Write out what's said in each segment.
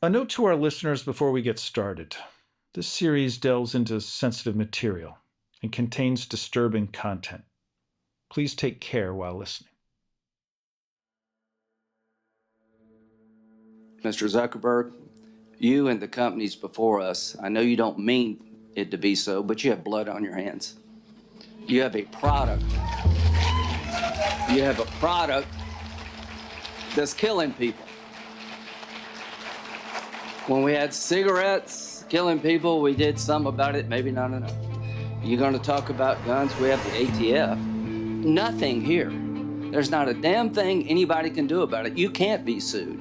A note to our listeners before we get started. This series delves into sensitive material and contains disturbing content. Please take care while listening. Mr. Zuckerberg, you and the companies before us, I know you don't mean it to be so, but you have blood on your hands. You have a product. You have a product that's killing people. When we had cigarettes killing people, we did some about it, maybe not enough. You're going to talk about guns, we have the ATF. Nothing here. There's not a damn thing anybody can do about it. You can't be sued.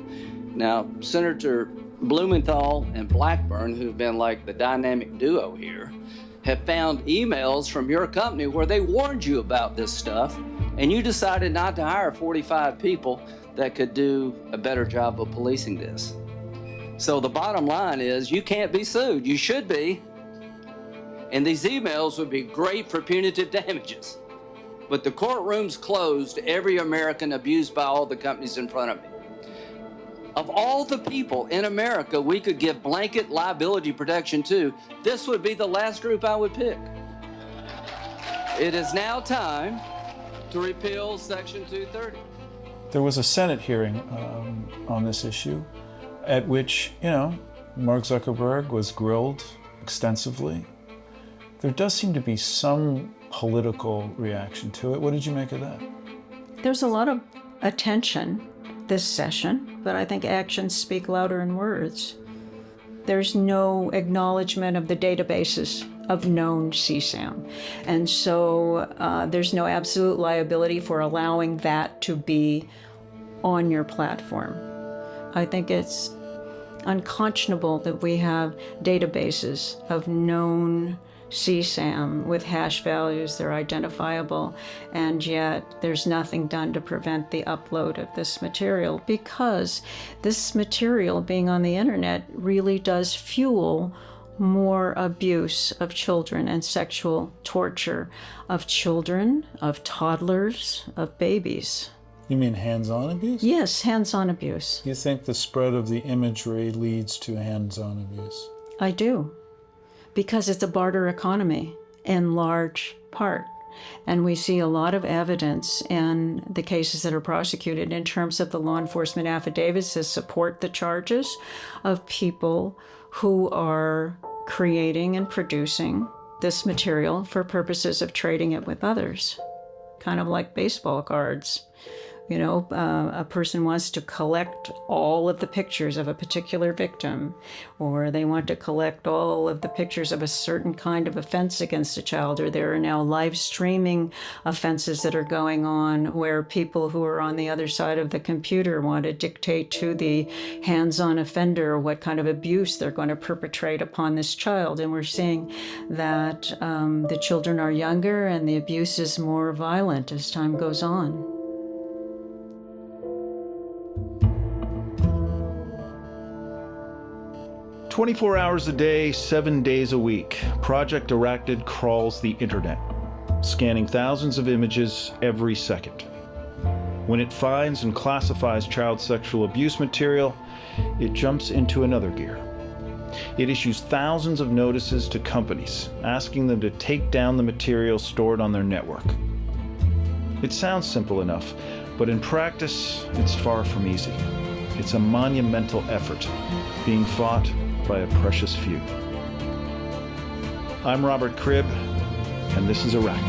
Now, Senator Blumenthal and Blackburn, who've been like the dynamic duo here, have found emails from your company where they warned you about this stuff, and you decided not to hire 45 people that could do a better job of policing this. So the bottom line is you can't be sued. You should be. And these emails would be great for punitive damages. But the courtroom's closed to every American abused by all the companies in front of me. Of all the people in America we could give blanket liability protection to, this would be the last group I would pick. It is now time to repeal Section 230. There was a Senate hearing on this issue at which, Mark Zuckerberg was grilled extensively. There does seem to be some political reaction to it. What did you make of that? There's a lot of attention this session, but I think actions speak louder than words. There's no acknowledgement of the databases of known CSAM. And so there's no absolute liability for allowing that to be on your platform. I think it's unconscionable that we have databases of known CSAM with hash values, they're identifiable, and yet there's nothing done to prevent the upload of this material, because this material being on the internet really does fuel more abuse of children and sexual torture of children, of toddlers, of babies. You mean hands-on abuse? Yes, hands-on abuse. You think the spread of the imagery leads to hands-on abuse? I do, because it's a barter economy in large part. And we see a lot of evidence in the cases that are prosecuted in terms of the law enforcement affidavits that support the charges of people who are creating and producing this material for purposes of trading it with others, kind of like baseball cards. A person wants to collect all of the pictures of a particular victim, or they want to collect all of the pictures of a certain kind of offense against a child, or there are now live streaming offenses that are going on where people who are on the other side of the computer want to dictate to the hands-on offender what kind of abuse they're going to perpetrate upon this child. And we're seeing that the children are younger and the abuse is more violent as time goes on. "24 hours a day, 7 days a week, Project Arachnid crawls the internet, scanning thousands of images every second. When it finds and classifies child sexual abuse material, it jumps into another gear. It issues thousands of notices to companies, asking them to take down the material stored on their network. It sounds simple enough, but in practice, it's far from easy. It's a monumental effort, being fought by a precious few. I'm Robert Cribb, and this is Arachnid.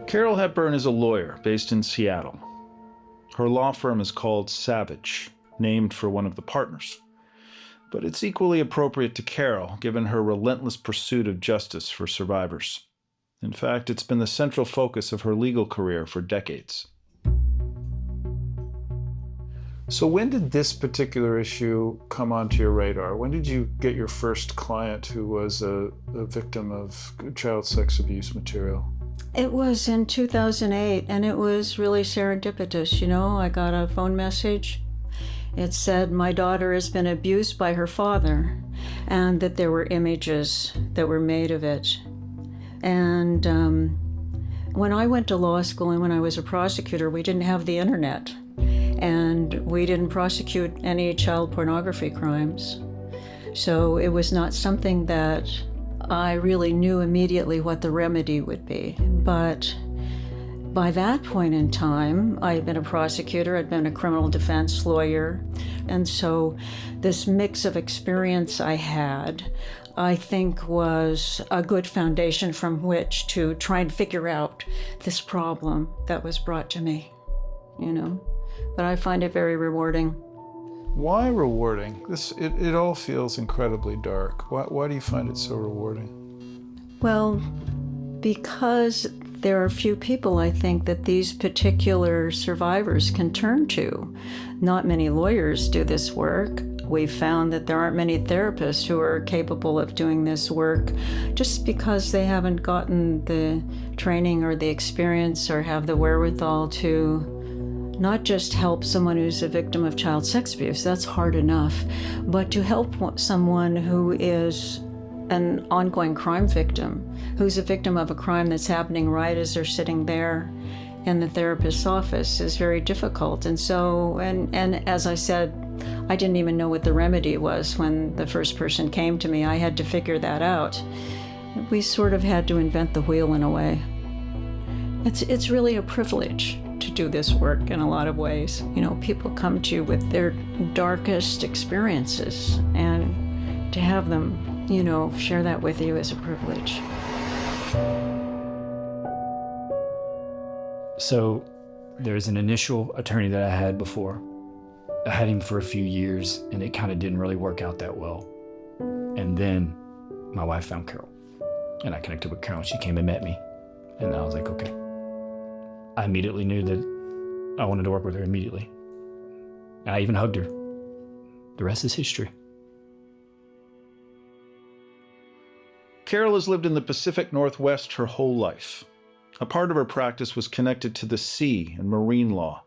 Carol Hepburn is a lawyer based in Seattle. Her law firm is called Savage, named for one of the partners. But it's equally appropriate to Carol, given her relentless pursuit of justice for survivors. In fact, it's been the central focus of her legal career for decades. So when did this particular issue come onto your radar? When did you get your first client who was a victim of child sex abuse material? It was in 2008, and it was really serendipitous. I got a phone message, It said my daughter has been abused by her father and that there were images that were made of it. And when I went to law school and when I was a prosecutor, we didn't have the internet. And we didn't prosecute any child pornography crimes. So it was not something that I really knew immediately what the remedy would be. But by that point in time, I had been a prosecutor, I'd been a criminal defense lawyer. And so this mix of experience I had, I think, was a good foundation from which to try and figure out this problem that was brought to me, you know. But I find it very rewarding. Why rewarding? It all feels incredibly dark. Why do you find it so rewarding? Well, because there are few people, I think, that these particular survivors can turn to. Not many lawyers do this work. We've found that there aren't many therapists who are capable of doing this work just because they haven't gotten the training or the experience or have the wherewithal to not just help someone who's a victim of child sex abuse, that's hard enough, but to help someone who is an ongoing crime victim, who's a victim of a crime that's happening right as they're sitting there in the therapist's office is very difficult. And so, and as I said, I didn't even know what the remedy was when the first person came to me. I had to figure that out. We sort of had to invent the wheel in a way. It's really a privilege to do this work in a lot of ways. You know, people come to you with their darkest experiences, and to have them, you know, share that with you is a privilege. So there's an initial attorney that I had before. I had him for a few years, and it kind of didn't really work out that well. And then my wife found Carol, and I connected with Carol. She came and met me, and I was like, okay. I immediately knew that I wanted to work with her immediately. And I even hugged her. The rest is history. Carol has lived in the Pacific Northwest her whole life. A part of her practice was connected to the sea and marine law.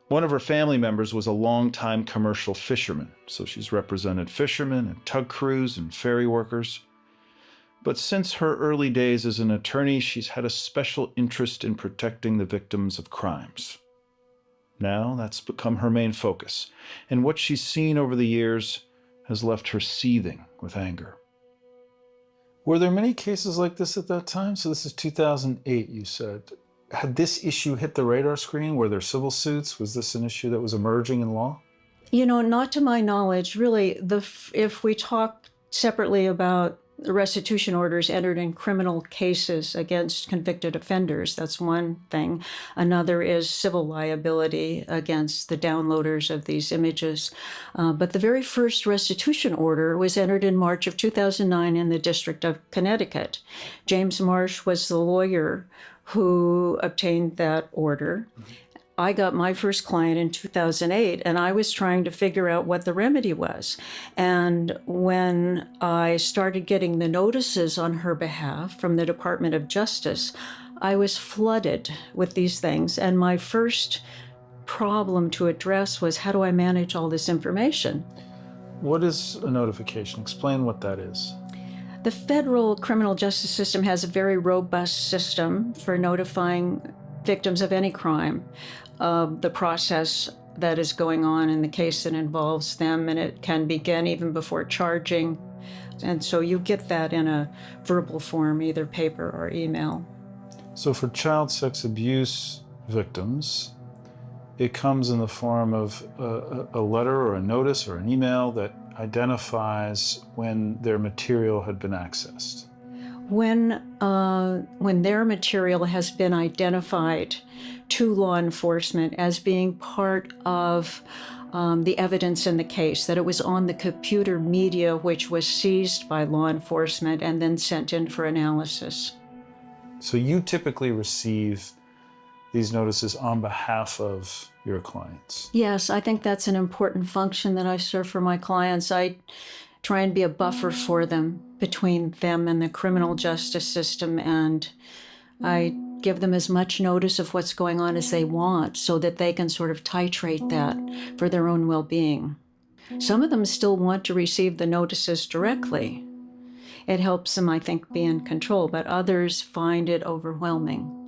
One of her family members was a longtime commercial fisherman, so she's represented fishermen and tug crews and ferry workers. But since her early days as an attorney, she's had a special interest in protecting the victims of crimes. Now that's become her main focus, and what she's seen over the years has left her seething with anger. Were there many cases like this at that time? So this is 2008, you said. Had this issue hit the radar screen? Were there civil suits? Was this an issue that was emerging in law? You know, not to my knowledge, really. If we talk separately about the restitution orders entered in criminal cases against convicted offenders, that's one thing. Another is civil liability against the downloaders of these images. But the very first restitution order was entered in March of 2009 in the District of Connecticut. James Marsh was the lawyer who obtained that order. I got my first client in 2008, and I was trying to figure out what the remedy was. And when I started getting the notices on her behalf from the Department of Justice, I was flooded with these things. And my first problem to address was, how do I manage all this information? What is a notification? Explain what that is. The federal criminal justice system has a very robust system for notifying victims of any crime of the process that is going on in the case that involves them, and it can begin even before charging. And so you get that in a verbal form, either paper or email. So for child sex abuse victims, it comes in the form of a letter or a notice or an email that identifies when their material had been accessed. When their material has been identified to law enforcement as being part of the evidence in the case, that it was on the computer media which was seized by law enforcement and then sent in for analysis. So you typically receive these notices on behalf of your clients? Yes, I think that's an important function that I serve for my clients. I try and be a buffer for them, between them and the criminal justice system, and I give them as much notice of what's going on as they want so that they can sort of titrate that for their own well-being. Some of them still want to receive the notices directly. It helps them, I think, be in control, but others find it overwhelming.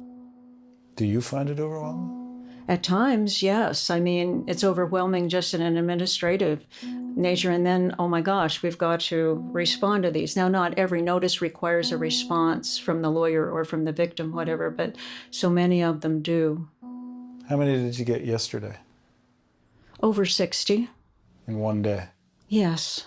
Do you find it overwhelming? At times, yes. I mean, it's overwhelming just in an administrative nature, and then, oh my gosh, we've got to respond to these. Now, not every notice requires a response from the lawyer or from the victim, whatever, but so many of them do. How many did you get yesterday? Over 60. In one day? Yes.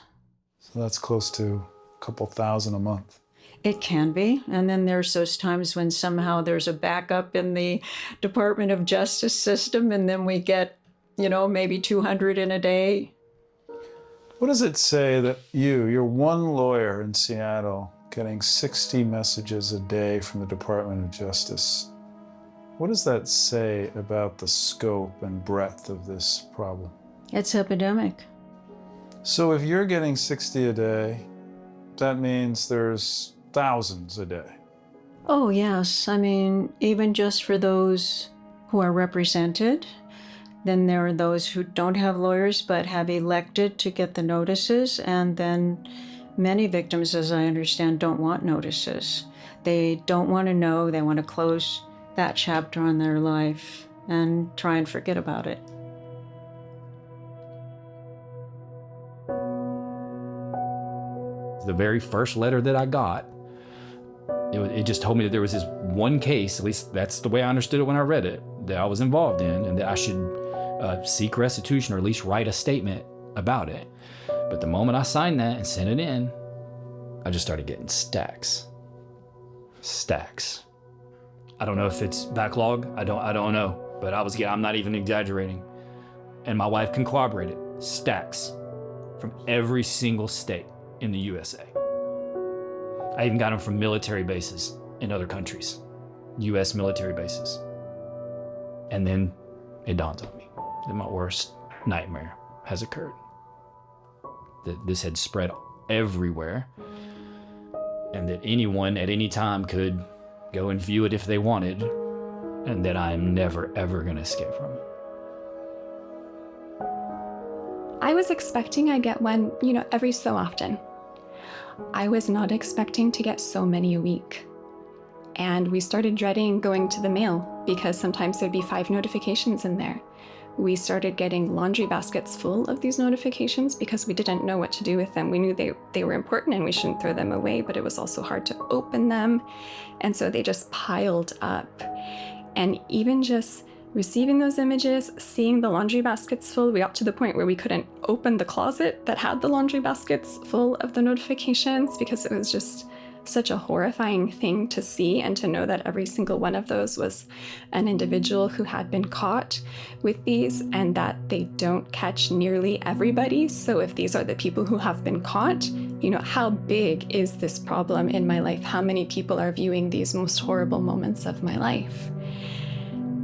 So that's close to a couple thousand a month. It can be. And then there's those times when somehow there's a backup in the Department of Justice system, and then we get, maybe 200 in a day. What does it say that you're one lawyer in Seattle, getting 60 messages a day from the Department of Justice? What does that say about the scope and breadth of this problem? It's epidemic. So if you're getting 60 a day, that means there's thousands a day. Oh, yes. I mean, even just for those who are represented, then there are those who don't have lawyers but have elected to get the notices, and then many victims, as I understand, don't want notices. They don't want to know. They want to close that chapter on their life and try and forget about it. The very first letter that I got, it just told me that there was this one case, at least that's the way I understood it when I read it, that I was involved in, and that I should seek restitution or at least write a statement about it. But the moment I signed that and sent it in, I just started getting stacks. I don't know if it's backlog. I don't know, but I'm not even exaggerating. And my wife can corroborate it. Stacks from every single state in the USA. I even got them from military bases in other countries, US military bases. And then it dawns on me that my worst nightmare has occurred. That this had spread everywhere, and that anyone at any time could go and view it if they wanted, and that I am never, ever going to escape from it. I was expecting I'd get one, every so often. I was not expecting to get so many a week. And we started dreading going to the mail because sometimes there'd be 5 notifications in there. We started getting laundry baskets full of these notifications because we didn't know what to do with them. We knew they were important and we shouldn't throw them away, but it was also hard to open them. And so they just piled up. And even just receiving those images, seeing the laundry baskets full, we got to the point where we couldn't open the closet that had the laundry baskets full of the notifications because it was just such a horrifying thing to see, and to know that every single one of those was an individual who had been caught with these, and that they don't catch nearly everybody. So if these are the people who have been caught, how big is this problem in my life? How many people are viewing these most horrible moments of my life?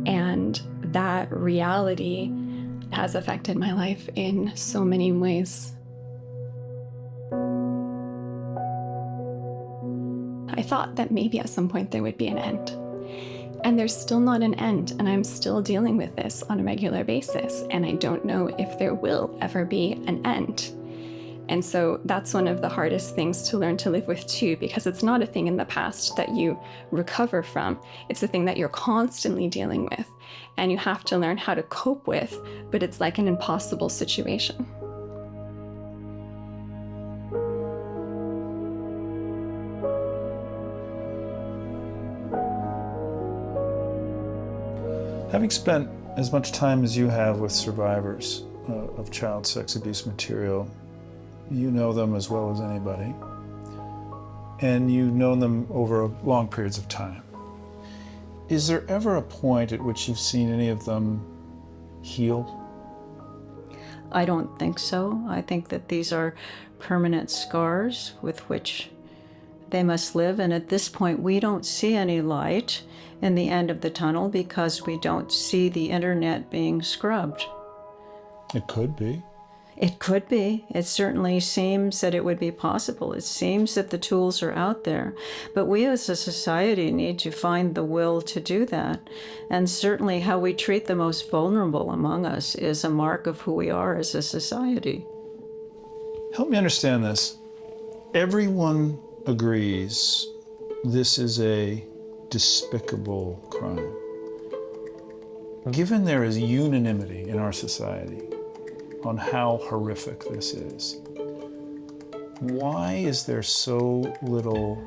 And that reality has affected my life in so many ways. I thought that maybe at some point there would be an end. And there's still not an end, and I'm still dealing with this on a regular basis, and I don't know if there will ever be an end. And so that's one of the hardest things to learn to live with too, because it's not a thing in the past that you recover from. It's a thing that you're constantly dealing with, and you have to learn how to cope with, but it's like an impossible situation. Having spent as much time as you have with survivors of child sex abuse material, you know them as well as anybody, and you've known them over long periods of time. Is there ever a point at which you've seen any of them heal? I don't think so. I think that these are permanent scars with which they must live, and at this point we don't see any light in the end of the tunnel because we don't see the internet being scrubbed. It could be. It could be. It certainly seems that it would be possible. It seems that the tools are out there. But we as a society need to find the will to do that. And certainly how we treat the most vulnerable among us is a mark of who we are as a society. Help me understand this. Everyone agrees this is a despicable crime. Given there is unanimity in our society on how horrific this is, why is there so little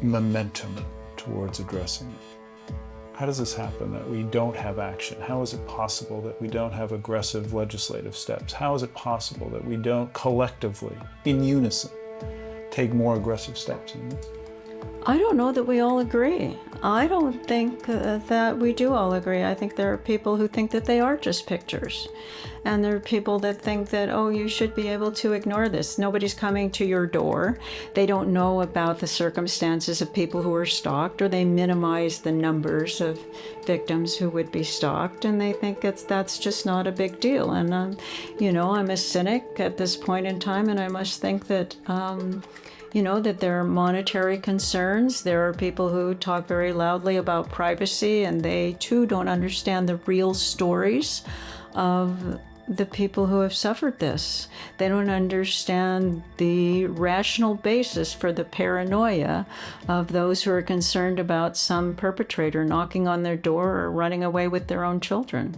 momentum towards addressing it? How does this happen that we don't have action? How is it possible that we don't have aggressive legislative steps? How is it possible that we don't collectively, in unison, take more aggressive steps in this? I don't know that we all agree. I don't think that we do all agree. I think there are people who think that they are just pictures. And there are people that think that, oh, you should be able to ignore this. Nobody's coming to your door. They don't know about the circumstances of people who are stalked, or they minimize the numbers of victims who would be stalked, and they think that's just not a big deal. And, I'm a cynic at this point in time, and I must think that that there are monetary concerns. There are people who talk very loudly about privacy, and they too don't understand the real stories of the people who have suffered this. They don't understand the rational basis for the paranoia of those who are concerned about some perpetrator knocking on their door or running away with their own children.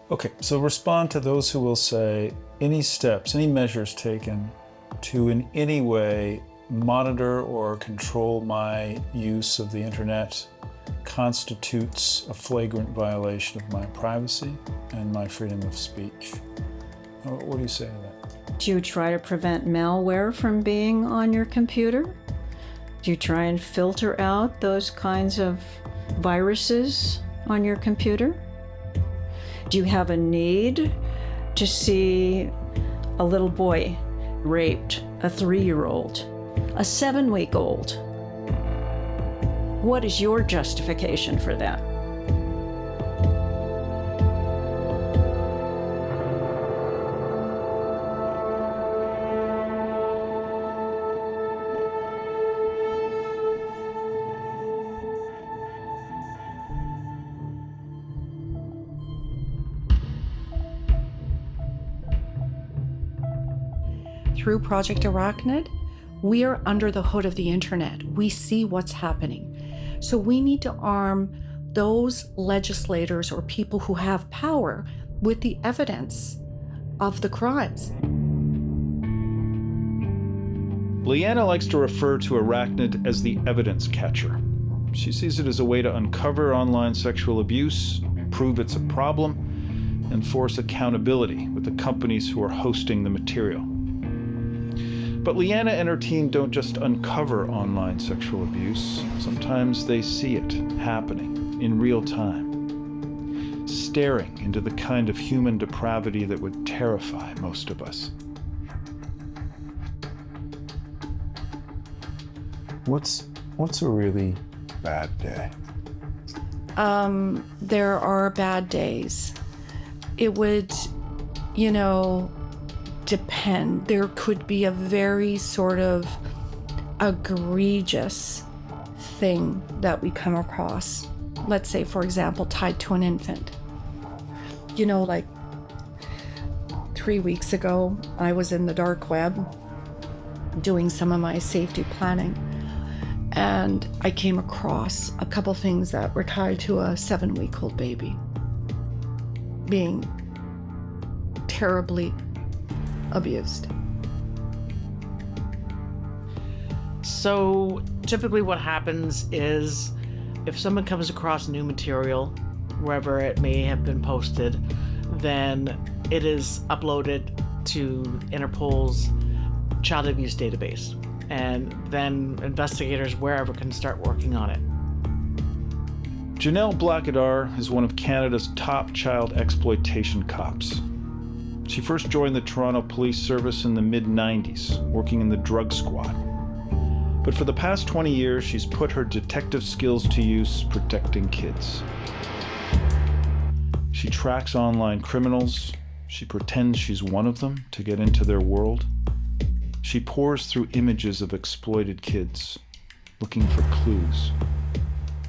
Okay, so respond to those who will say any steps, any measures taken to in any way monitor or control my use of the internet constitutes a flagrant violation of my privacy and my freedom of speech. What do you say to that? Do you try to prevent malware from being on your computer? Do you try and filter out those kinds of viruses on your computer? Do you have a need to see a little boy raped, a 3-year-old, a 7-week-old? What is your justification for that? Through Project Arachnid, we are under the hood of the internet. We see what's happening. So we need to arm those legislators or people who have power with the evidence of the crimes. Leanna likes to refer to Arachnid as the evidence catcher. She sees it as a way to uncover online sexual abuse, prove it's a problem, and force accountability with the companies who are hosting the material. But Leanna and her team don't just uncover online sexual abuse. Sometimes they see it happening in real time, staring into the kind of human depravity that would terrify most of us. What's a really bad day? There are bad days. It would, depend. There could be a very sort of egregious thing that we come across. Let's say, for example, tied to an infant. Like 3 weeks ago, I was in the dark web doing some of my safety planning, and I came across a couple things that were tied to a 7-week-old baby being terribly abused. So typically what happens is if someone comes across new material, wherever it may have been posted, then it is uploaded to Interpol's child abuse database. And then investigators wherever can start working on it. Janelle Blackadar is one of Canada's top child exploitation cops. She first joined the Toronto Police Service in the mid-90s, working in the drug squad. But for the past 20 years, she's put her detective skills to use protecting kids. She tracks online criminals, She pretends she's one of them to get into their world. She pores through images of exploited kids, looking for clues.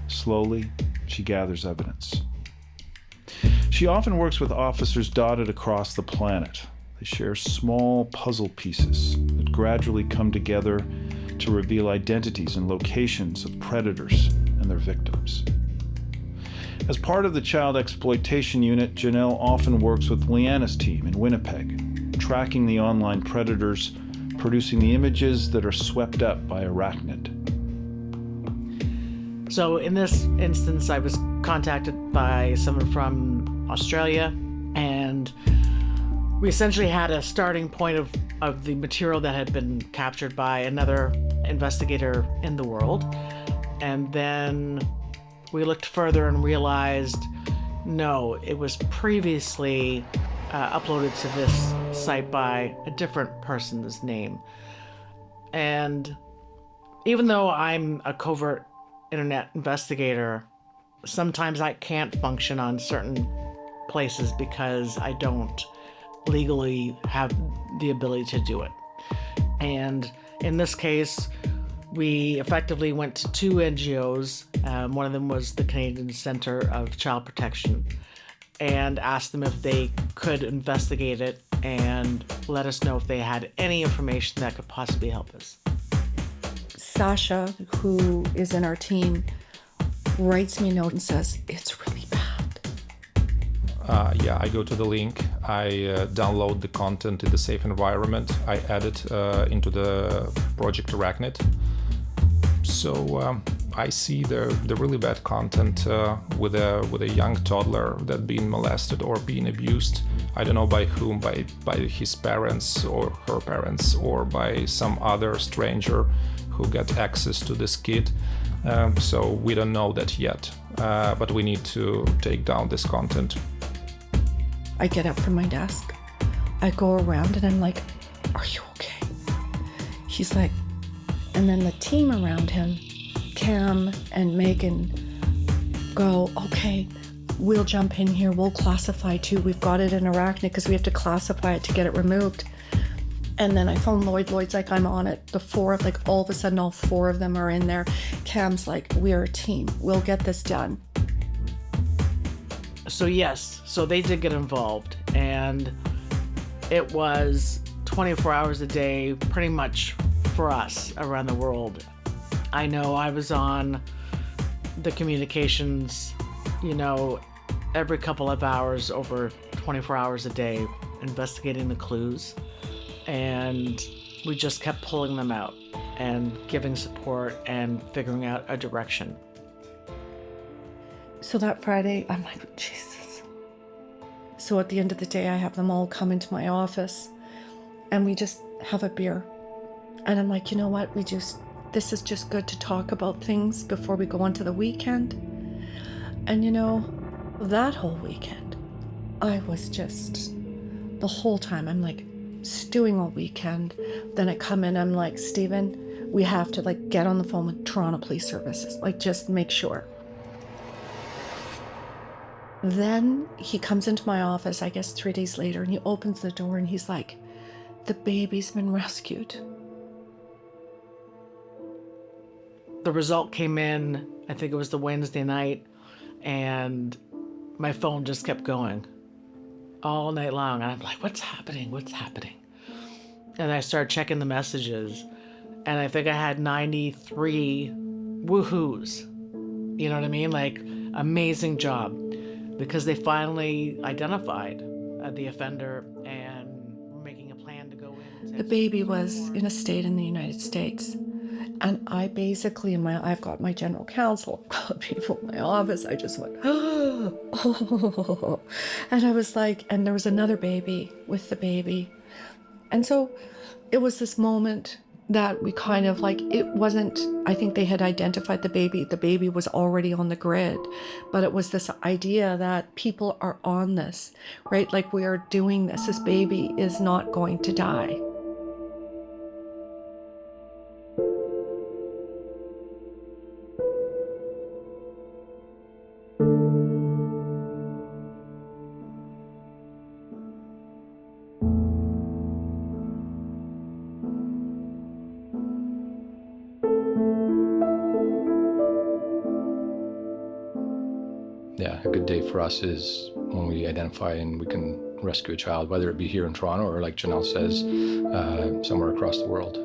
Slowly, she gathers evidence. She often works with officers dotted across the planet. They share small puzzle pieces that gradually come together to reveal identities and locations of predators and their victims. As part of the Child Exploitation Unit, Janelle often works with Leanna's team in Winnipeg, tracking the online predators, producing the images that are swept up by Arachnid. So in this instance, I was contacted by someone from Australia, and we essentially had a starting point of the material that had been captured by another investigator in the world. And then we looked further and realized, no, it was previously uploaded to this site by a different person's name. And even though I'm a covert internet investigator, sometimes I can't function on certain places because I don't legally have the ability to do it. And in this case, we effectively went to two NGOs. One of them was the Canadian Centre of Child Protection, and asked them if they could investigate it and let us know if they had any information that could possibly help us. Sasha, who is in our team, writes me a note and says, it's really bad. I go to the link, I download the content in the safe environment, I add it into the Project Arachnid. So I see the really bad content with a young toddler that being molested or being abused. I don't know by whom, by his parents or her parents, or by some other stranger who got access to this kid. So we don't know that yet, but we need to take down this content. I get up from my desk, I go around and I'm like, are you okay? He's like, and then the team around him, Cam and Megan, go, okay, we'll jump in here, we'll classify too. We've got it in Arachnid because we have to classify it to get it removed. And then I phone Lloyd. Lloyd's like, I'm on it. All of a sudden, all four of them are in there. Cam's like, we're a team. We'll get this done. So yes, so they did get involved, and it was 24 hours a day, pretty much for us around the world. I know I was on the communications, every couple of hours over 24 hours a day, investigating the clues. And we just kept pulling them out and giving support and figuring out a direction. So that Friday, I'm like, Jesus. So at the end of the day, I have them all come into my office and we just have a beer. And I'm like, you know what? This is just good to talk about things before we go into the weekend. And that whole weekend, I was just, the whole time, I'm like, stewing all weekend. Then I come in, I'm like, Stephen, we have to get on the phone with Toronto Police Services, just make sure. Then he comes into my office, I guess 3 days later, and he opens the door and he's like, the baby's been rescued. The result came in, I think it was the Wednesday night, and my phone just kept going all night long. And I'm like, what's happening? And I started checking the messages, and I think I had 93 woohoos. You know what I mean? Amazing job, because they finally identified the offender and were making a plan to go in. The baby was in a state in the United States. And I basically, I've got my general counsel, people in my office, I just went, oh. And I was like, and there was another baby with the baby. And so it was this moment that we kind of it wasn't, I think they had identified the baby was already on the grid, but it was this idea that people are on this, right? We are doing this baby is not going to die. a good day for us is when we identify and we can rescue a child, whether it be here in Toronto or, like Janelle says, somewhere across the world.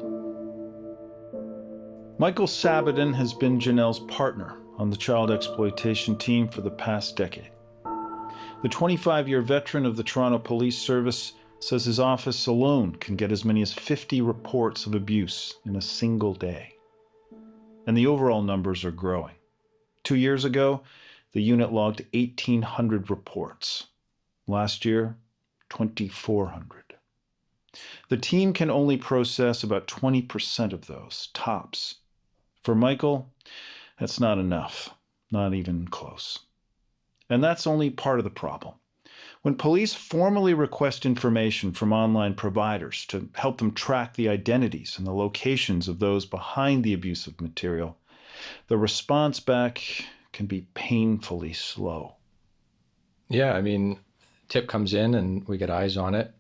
Michael Sabaden has been Janelle's partner on the child exploitation team for the past decade. The 25-year veteran of the Toronto Police Service says his office alone can get as many as 50 reports of abuse in a single day. And the overall numbers are growing. 2 years ago, the unit logged 1,800 reports. Last year, 2,400. The team can only process about 20% of those, tops. For Michael, that's not enough, not even close. And that's only part of the problem. When police formally request information from online providers to help them track the identities and the locations of those behind the abusive material, the response back can be painfully slow. Yeah, I mean, tip comes in and we get eyes on it,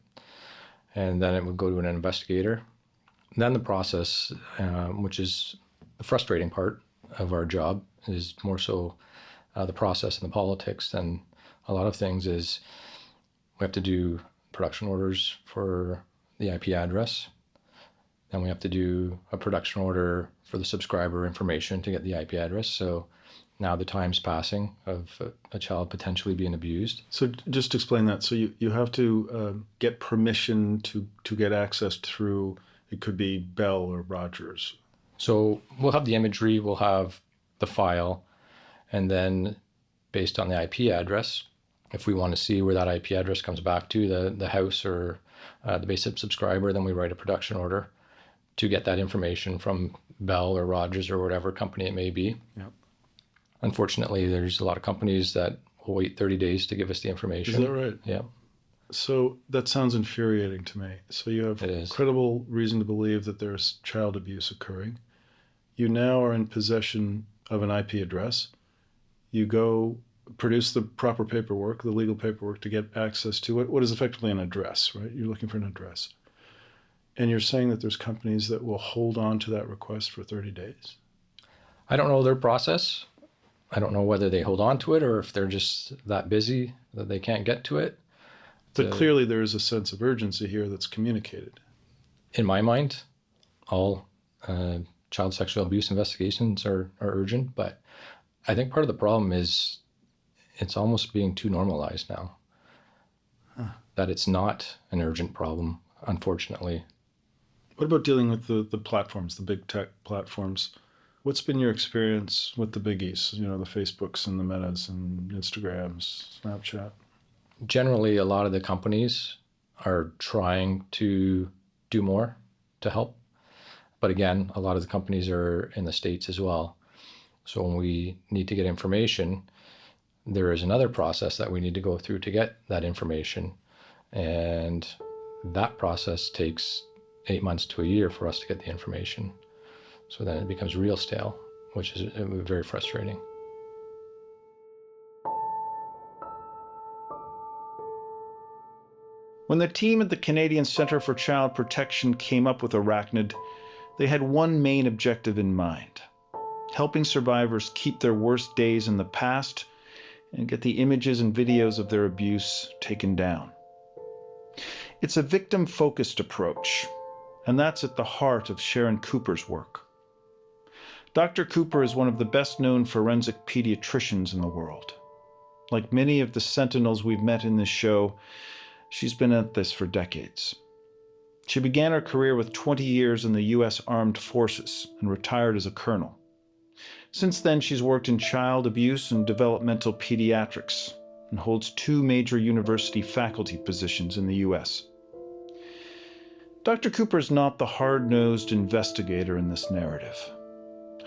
and then it would go to an investigator. And then the process, which is the frustrating part of our job, is more so the process and the politics than a lot of things, is we have to do production orders for the IP address. Then we have to do a production order for the subscriber information to get the IP address. So now the time's passing of a child potentially being abused. So just explain that. So you have to get permission to get access through, it could be Bell or Rogers. So we'll have the imagery, we'll have the file, and then based on the IP address, if we want to see where that IP address comes back to, the house or the basic subscriber, then we write a production order to get that information from Bell or Rogers or whatever company it may be. Yep. Unfortunately, there's a lot of companies that will wait 30 days to give us the information. Is that right? Yeah. So that sounds infuriating to me. So you have credible reason to believe that there's child abuse occurring. You now are in possession of an IP address. You go produce the proper paperwork, the legal paperwork, to get access to it. What is effectively an address, right? You're looking for an address. And you're saying that there's companies that will hold on to that request for 30 days? I don't know their process. I don't know whether they hold on to it or if they're just that busy that they can't get to it. But clearly there is a sense of urgency here that's communicated. In my mind, all child sexual abuse investigations are urgent, but I think part of the problem is it's almost being too normalized now. That it's not an urgent problem, unfortunately. What about dealing with the platforms, the big tech platforms? What's been your experience with the biggies, the Facebooks and the Metas and Instagrams, Snapchat? Generally, a lot of the companies are trying to do more to help. But again, a lot of the companies are in the States as well. So when we need to get information, there is another process that we need to go through to get that information. And that process takes 8 months to a year for us to get the information. So then it becomes real stale, which is very frustrating. When the team at the Canadian Centre for Child Protection came up with Arachnid, they had one main objective in mind: helping survivors keep their worst days in the past and get the images and videos of their abuse taken down. It's a victim-focused approach, and that's at the heart of Sharon Cooper's work. Dr. Cooper is one of the best-known forensic pediatricians in the world. Like many of the sentinels we've met in this show, she's been at this for decades. She began her career with 20 years in the U.S. Armed Forces and retired as a colonel. Since then, she's worked in child abuse and developmental pediatrics and holds 2 major university faculty positions in the U.S. Dr. Cooper is not the hard-nosed investigator in this narrative.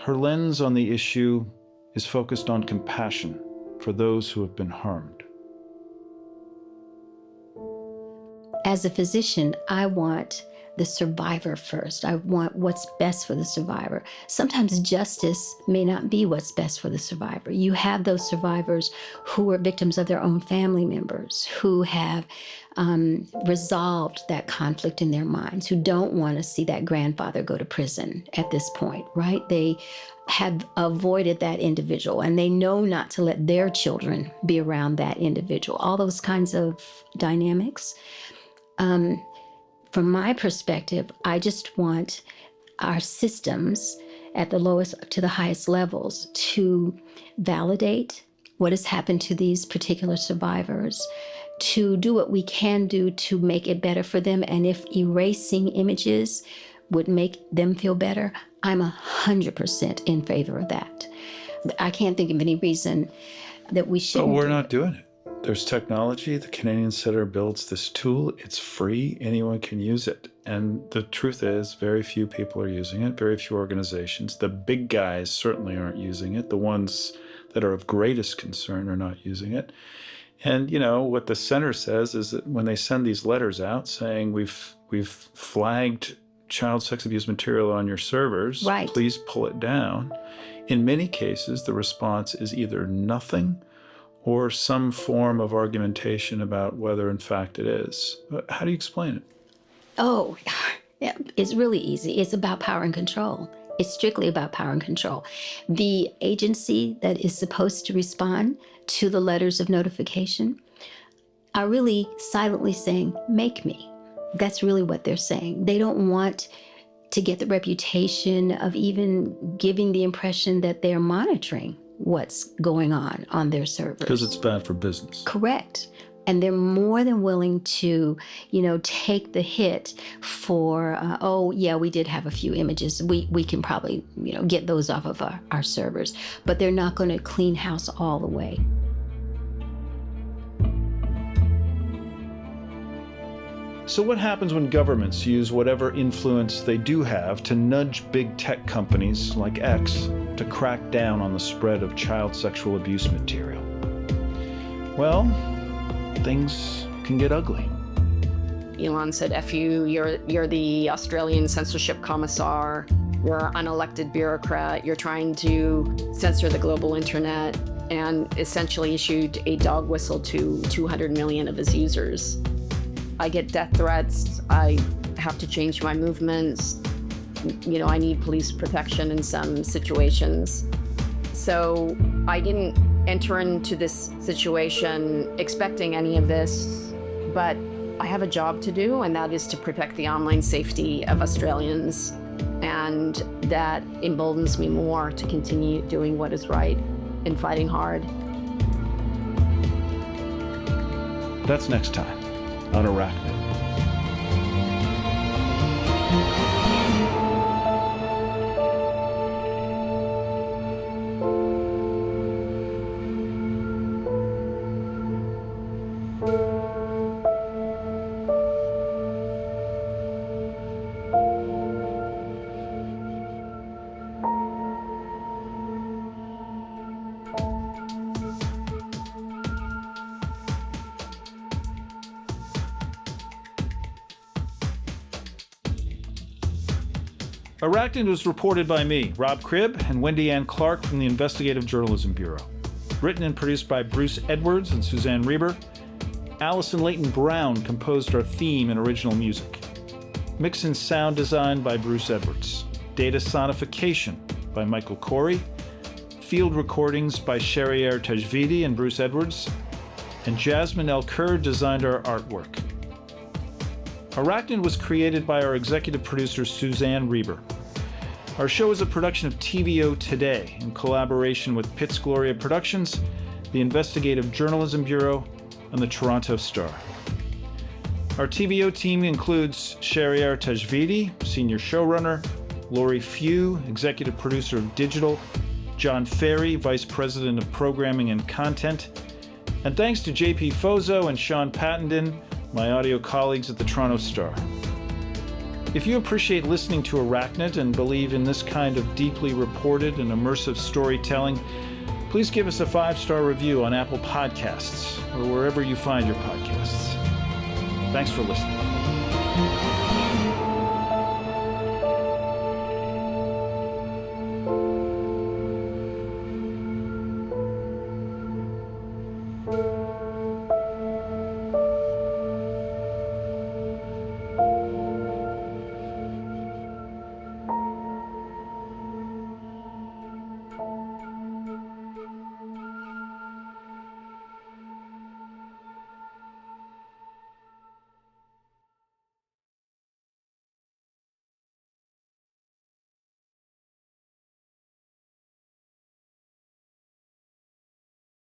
Her lens on the issue is focused on compassion for those who have been harmed. As a physician, I want the survivor first. I want what's best for the survivor. Sometimes justice may not be what's best for the survivor. You have those survivors who are victims of their own family members, who have resolved that conflict in their minds, who don't want to see that grandfather go to prison at this point, right? They have avoided that individual and they know not to let their children be around that individual. All those kinds of dynamics. From my perspective, I just want our systems at the lowest to the highest levels to validate what has happened to these particular survivors, to do what we can do to make it better for them. And if erasing images would make them feel better, I'm 100% in favor of that. I can't think of any reason that we shouldn't. But we're not doing it. There's technology. The Canadian Center builds this tool. It's free. Anyone can use it. And the truth is, very few people are using it, very few organizations. The big guys certainly aren't using it. The ones that are of greatest concern are not using it. And, you know, what the center says is that when they send these letters out saying we've flagged child sex abuse material on your servers, right, please pull it down. In many cases, the response is either nothing or some form of argumentation about whether in fact it is. How do you explain it? Oh, it's really easy. It's about power and control. It's strictly about power and control. The agency that is supposed to respond to the letters of notification are really silently saying, make me. That's really what they're saying. They don't want to get the reputation of even giving the impression that they're monitoring what's going on their servers. Because it's bad for business. Correct. And they're more than willing to, you know, take the hit for, oh, yeah, we did have a few images. We can probably, you know, get those off of our servers. But they're not going to clean house all the way. So what happens when governments use whatever influence they do have to nudge big tech companies like X to crack down on the spread of child sexual abuse material? Well, things can get ugly. Elon said, F you, you're the Australian censorship commissar, you're an unelected bureaucrat, you're trying to censor the global internet, and essentially issued a dog whistle to 200 million of his users. I get death threats, I have to change my movements, you know, I need police protection in some situations. So I didn't enter into this situation expecting any of this, but I have a job to do, and that is to protect the online safety of Australians. And that emboldens me more to continue doing what is right and fighting hard. That's next time on Arachnid. Arachnid was reported by me, Rob Cribb, and Wendy Ann Clark from the Investigative Journalism Bureau. Written and produced by Bruce Edwards and Suzanne Reber. Allison Leighton Brown composed our theme and original music. Mix and sound design by Bruce Edwards. Data sonification by Michael Corey. Field recordings by Shahriar Tajvidi and Bruce Edwards. And Jasmine El-Kur designed our artwork. Arachnid was created by our executive producer, Suzanne Reber. Our show is a production of TVO Today in collaboration with Piz Gloria Productions, the Investigative Journalism Bureau, and the Toronto Star. Our TVO team includes Shahriar Tajvidi, senior showrunner, Lori Few, executive producer of digital, John Ferry, vice president of programming and content, and thanks to JP Fozo and Sean Pattenden, my audio colleagues at the Toronto Star. If you appreciate listening to Arachnid and believe in this kind of deeply reported and immersive storytelling, please give us a 5-star review on Apple Podcasts or wherever you find your podcasts. Thanks for listening.